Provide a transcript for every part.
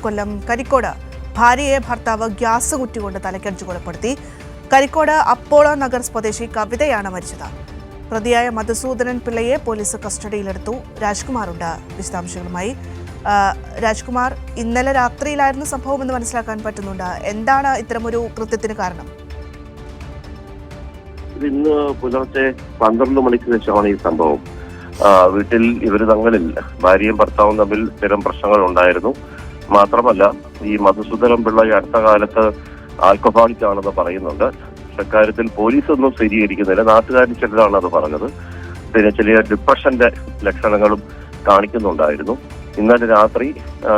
കൊല്ലം കരിക്കോട് ഭാര്യയെ ഭർത്താവ് ഗ്യാസ് കുറ്റി കൊണ്ട് തലക്കടിച്ചു കൊലപ്പെടുത്തി. കരിക്കോട് അപ്പോളോ നഗർ സ്വദേശി കവിതയാണ് മരിച്ചത്. പ്രതിയായ മധുസൂദനൻ പിള്ളയെ പോലീസ് കസ്റ്റഡിയിലെടുത്തു. രാജ്കുമാറുണ്ട് വിശദാംശങ്ങളുമായി. രാജ്കുമാർ, ഇന്നലെ രാത്രിയിലായിരുന്നു സംഭവം എന്ന് മനസ്സിലാക്കാൻ പറ്റുന്നുണ്ട്. എന്താണ് ഇത്തരമൊരു കൃത്യത്തിന് കാരണം? ഇന്ന് പുലർച്ചെ 12 മണിക്ക് ശേഷമാണ് ഈ സംഭവം. വീട്ടിൽ ഇവർ തങ്ങളിൽ ഭാര്യയും ഭർത്താവും തമ്മിൽ സ്ഥിരം പ്രശ്നങ്ങൾ ഉണ്ടായിരുന്നു. മാത്രമല്ല, ഈ മധുസൂദനൻ പിള്ള ഈ അടുത്ത കാലത്ത് ആൽക്കഹോളിക് ആണെന്ന് പറയുന്നുണ്ട്. ഇക്കാര്യത്തിൽ പോലീസ് ഒന്നും സ്ഥിരീകരിക്കുന്നില്ല. നാട്ടുകാരിൽ ചിലരാണ് അത് പറഞ്ഞത്. പിന്നെ ചില ഡിപ്രഷന്റെ ലക്ഷണങ്ങളും കാണിക്കുന്നുണ്ടായിരുന്നു. ഇന്നലെ രാത്രി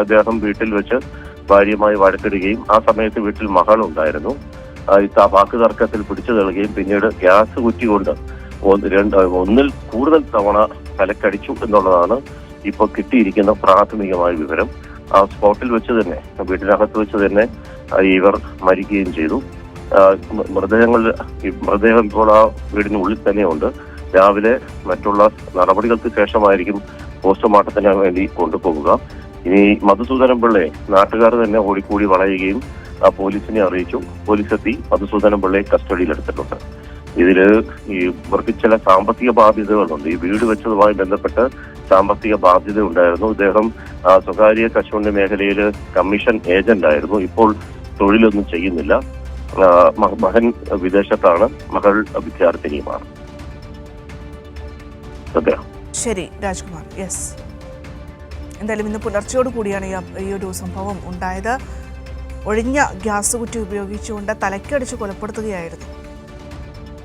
അദ്ദേഹം വീട്ടിൽ വെച്ച് ഭാര്യയുമായി വഴക്കിടുകയും ആ സമയത്ത് വീട്ടിൽ മകളുണ്ടായിരുന്നു. വാക്ക് തർക്കത്തിൽ പിടിച്ചു തള്ളുകയും പിന്നീട് ഗ്യാസ് കുറ്റി കൊണ്ട് ഒന്നിൽ കൂടുതൽ തവണ തലക്കടിച്ചു എന്നുള്ളതാണ് ഇപ്പോൾ കിട്ടിയിരിക്കുന്ന പ്രാഥമികമായ വിവരം. ആ സ്പോട്ടിൽ വെച്ച് തന്നെ, വീട്ടിനകത്ത് വെച്ച് തന്നെ ഇവർ മരിക്കുകയും ചെയ്തു. മൃതദേഹം ഇപ്പോൾ ആ വീടിനുള്ളിൽ തന്നെയുണ്ട്. രാവിലെ മറ്റുള്ള നടപടികൾക്ക് ശേഷമായിരിക്കും പോസ്റ്റ്മോർട്ടത്തിന് വേണ്ടി കൊണ്ടുപോകുക. ഇനി മധുസൂദനൻ പിള്ളയെ നാട്ടുകാർ തന്നെ ഓടിക്കൂടി വളയുകയും പോലീസിനെ അറിയിച്ചു. പോലീസ് എത്തി മധുസൂദനൻ പിള്ളയെ കസ്റ്റഡിയിലെടുത്തിട്ടുണ്ട്. ഇതില് ഇവർക്ക് ചില സാമ്പത്തിക ബാധ്യതകളുണ്ട്. ഈ വീട് വെച്ചതുമായി ബന്ധപ്പെട്ട് സാമ്പത്തിക ബാധ്യത ഉണ്ടായിരുന്നു. ഇദ്ദേഹം സ്വകാര്യ കശുവണ്ടി മേഖലയിൽ കമ്മീഷൻ ഏജന്റ് ആയിരുന്നു. ഇപ്പോൾ തൊഴിലൊന്നും ചെയ്യുന്നില്ല. മകൻ വിദേശത്താണ്, മകൾ വിദ്യാർത്ഥിനിയുമാണ്. ശരി രാജ്കുമാർ. യെസ്, എന്തായാലും ഇന്ന് പുലർച്ചയോട് കൂടിയാണ് ഈ ഒരു സംഭവം ഉണ്ടായത്. ഒഴിഞ്ഞ ഗ്യാസ് കുറ്റി ഉപയോഗിച്ചുകൊണ്ട് തലക്കടിച്ച് കൊലപ്പെടുത്തുകയായിരുന്നു.